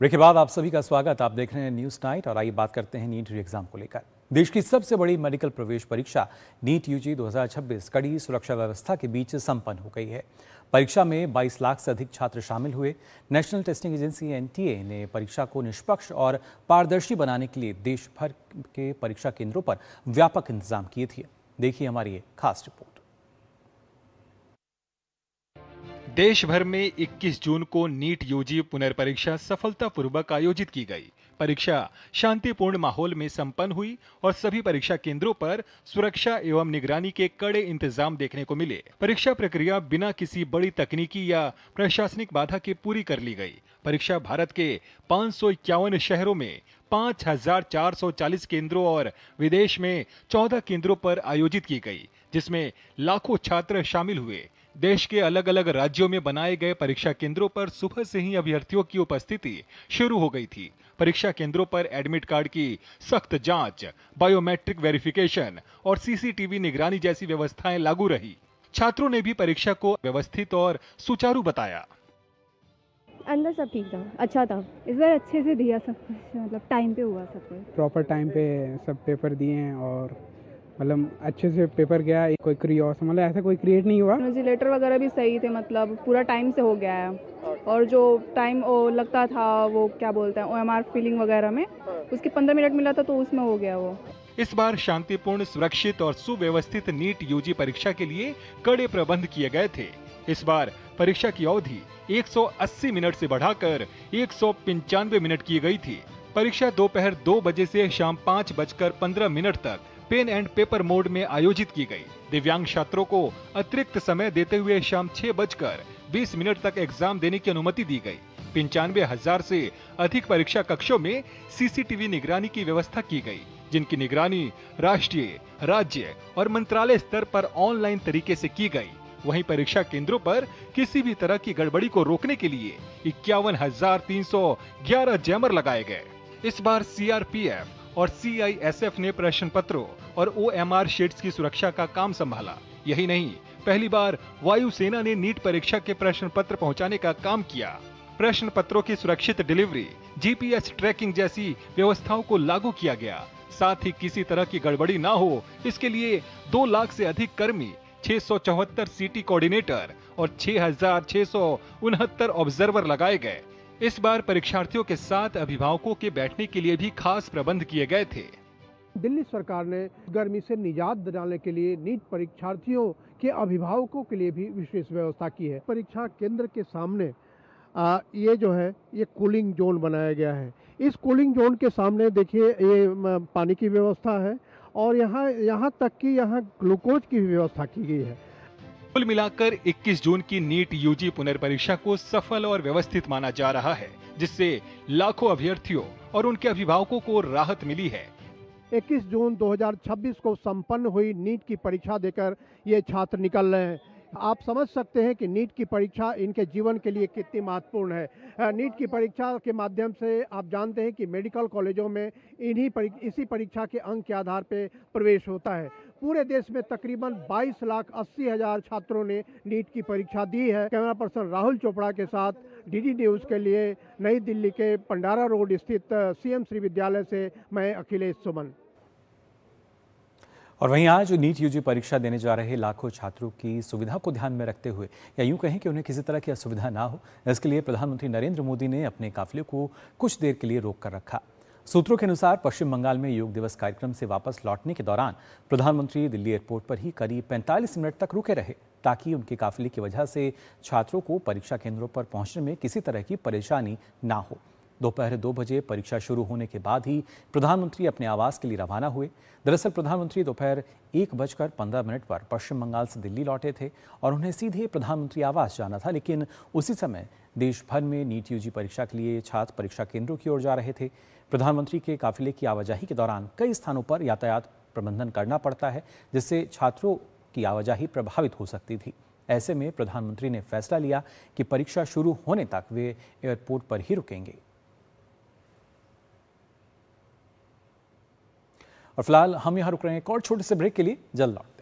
Break के बाद आप सभी का स्वागत। आप देख रहे हैं न्यूज़ नाइट और आइए बात करते हैं नीट एग्जाम को लेकर। देश की सबसे बड़ी मेडिकल प्रवेश परीक्षा नीट यूजी 2026 कड़ी सुरक्षा व्यवस्था के बीच संपन्न हो गई है। परीक्षा में 22 लाख से अधिक छात्र शामिल हुए। नेशनल टेस्टिंग एजेंसी एनटीए ने परीक्षा को निष्पक्ष और पारदर्शी बनाने के लिए देश भर के परीक्षा केंद्रों पर व्यापक इंतजाम किए थे। देखिए हमारी ये खास रिपोर्ट। देश भर में 21 जून को नीट यूजी पुनर्परीक्षा सफलतापूर्वक आयोजित की गई। परीक्षा शांतिपूर्ण माहौल में संपन्न हुई और सभी परीक्षा केंद्रों पर सुरक्षा एवं निगरानी के कड़े इंतजाम देखने को मिले। परीक्षा प्रक्रिया बिना किसी बड़ी तकनीकी या प्रशासनिक बाधा के पूरी कर ली गई। परीक्षा भारत के 551 शहरों में 5440 केंद्रों और विदेश में 14 केंद्रों पर आयोजित की गई, जिसमें लाखों छात्र शामिल हुए। देश के अलग अलग राज्यों में बनाए गए परीक्षा केंद्रों पर सुबह से ही अभ्यर्थियों की उपस्थिति शुरू हो गई थी। परीक्षा केंद्रों पर एडमिट कार्ड की सख्त जांच, बायोमेट्रिक वेरिफिकेशन और सीसीटीवी निगरानी जैसी व्यवस्थाएं लागू रही। छात्रों ने भी परीक्षा को व्यवस्थित और सुचारू बताया। अंदर सब ठीक था, अच्छा था। इस बार अच्छे से दिया सब कुछ, मतलब टाइम पे हुआ सब कुछ। प्रॉपर टाइम पे सब पेपर दिए हैं और मतलब अच्छे से पेपर गया। कोई क्रियोस मतलब ऐसा कोई क्रिएट नहीं हुआ। लेटर वगैरह भी सही थे, मतलब पूरा टाइम से हो गया है। और जो टाइम लगता था वो क्या बोलते हैं OMR फिलिंग वगैरह में, उसके 15 मिनट मिला था तो उसमें हो गया वो। इस बार शांतिपूर्ण, सुरक्षित और सुव्यवस्थित नीट यूजी परीक्षा के लिए कड़े प्रबंध किए गए थे। इस बार परीक्षा की अवधि 180 मिनट से बढ़ाकर 195 मिनट की गई थी। परीक्षा दोपहर 2 बजे से शाम 5:15 तक पेन एंड पेपर मोड में आयोजित की गई। दिव्यांग छात्रों को अतिरिक्त समय देते हुए शाम 6:20 तक एग्जाम देने की अनुमति दी गई। 95,000 से अधिक परीक्षा कक्षों में सीसीटीवी निगरानी की व्यवस्था की गई, जिनकी निगरानी राष्ट्रीय, राज्य और मंत्रालय स्तर पर ऑनलाइन तरीके से की गई। वहीं परीक्षा केंद्रों पर किसी भी तरह की गड़बड़ी को रोकने के लिए 51,311 जैमर लगाए गए। इस बार CRPF और CISF ने प्रश्न पत्रों और OMR शीट्स की सुरक्षा का काम संभाला। यही नहीं, पहली बार वायुसेना ने नीट परीक्षा के प्रश्न पत्र पहुंचाने का काम किया। प्रश्न पत्रों की सुरक्षित डिलीवरी, GPS ट्रैकिंग जैसी व्यवस्थाओं को लागू किया गया। साथ ही किसी तरह की गड़बड़ी ना हो, इसके लिए 2 लाख से अधिक कर्मी, 674 सिटी कोऑर्डिनेटर और 6,669 ऑब्जर्वर लगाए गए। इस बार परीक्षार्थियों के साथ अभिभावकों के बैठने के लिए भी खास प्रबंध किए गए थे। दिल्ली सरकार ने गर्मी से निजात दिलाने के लिए नीट परीक्षार्थियों के अभिभावकों के लिए भी विशेष व्यवस्था की है। परीक्षा केंद्र के सामने ये जो है ये कूलिंग जोन बनाया गया है। इस कूलिंग जोन के सामने देखिए ये पानी की व्यवस्था है और यहाँ तक कि यहाँ ग्लूकोज की भी व्यवस्था की गई है। कुल मिलाकर 21 जून की नीट यूजी पुनर्परीक्षा को सफल और व्यवस्थित माना जा रहा है, जिससे लाखों अभ्यर्थियों और उनके अभिभावकों को राहत मिली है। 21 जून 2026 को संपन्न हुई नीट की परीक्षा देकर ये छात्र निकल रहे हैं। आप समझ सकते हैं कि नीट की परीक्षा इनके जीवन के लिए कितनी महत्वपूर्ण है। नीट की परीक्षा के माध्यम से आप जानते हैं कि मेडिकल कॉलेजों में इसी परीक्षा के अंक के आधार पर प्रवेश होता है। पूरे देश में तकरीबन 22,80,000 छात्रों ने नीट की परीक्षा दी है। कैमरा पर्सन राहुल चोपड़ा के साथ DD न्यूज़ के लिए नई दिल्ली के पंडारा रोड स्थित CM श्री विद्यालय से मैं अखिलेश सुमन। और वहीं आज नीट यूजी परीक्षा देने जा रहे लाखों छात्रों की सुविधा को ध्यान में रखते हुए, या यूं कहें कि उन्हें किसी तरह की असुविधा ना हो, इसके लिए प्रधानमंत्री नरेंद्र मोदी ने अपने काफिले को कुछ देर के लिए रोक कर रखा। सूत्रों के अनुसार पश्चिम बंगाल में योग दिवस कार्यक्रम से वापस लौटने के दौरान प्रधानमंत्री दिल्ली एयरपोर्ट पर ही करीब 45 मिनट तक रुके रहे, ताकि उनके काफिले की वजह से छात्रों को परीक्षा केंद्रों पर पहुंचने में किसी तरह की परेशानी ना हो। दोपहर 2 बजे परीक्षा शुरू होने के बाद ही प्रधानमंत्री अपने आवास के लिए रवाना हुए। दरअसल प्रधानमंत्री दोपहर 1:15 पर पश्चिम बंगाल से दिल्ली लौटे थे और उन्हें सीधे प्रधानमंत्री आवास जाना था, लेकिन उसी समय देश भर में नीट यूजी परीक्षा के लिए छात्र परीक्षा केंद्रों की ओर जा रहे थे। प्रधानमंत्री के काफिले की आवाजाही के दौरान कई स्थानों पर यातायात प्रबंधन करना पड़ता है, जिससे छात्रों की आवाजाही प्रभावित हो सकती थी। ऐसे में प्रधानमंत्री ने फैसला लिया कि परीक्षा शुरू होने तक वे एयरपोर्ट पर ही रुकेंगे। और फिलहाल हम यहाँ रुक रहे हैं एक और छोटे से ब्रेक के लिए, जल्द लौटते हैं।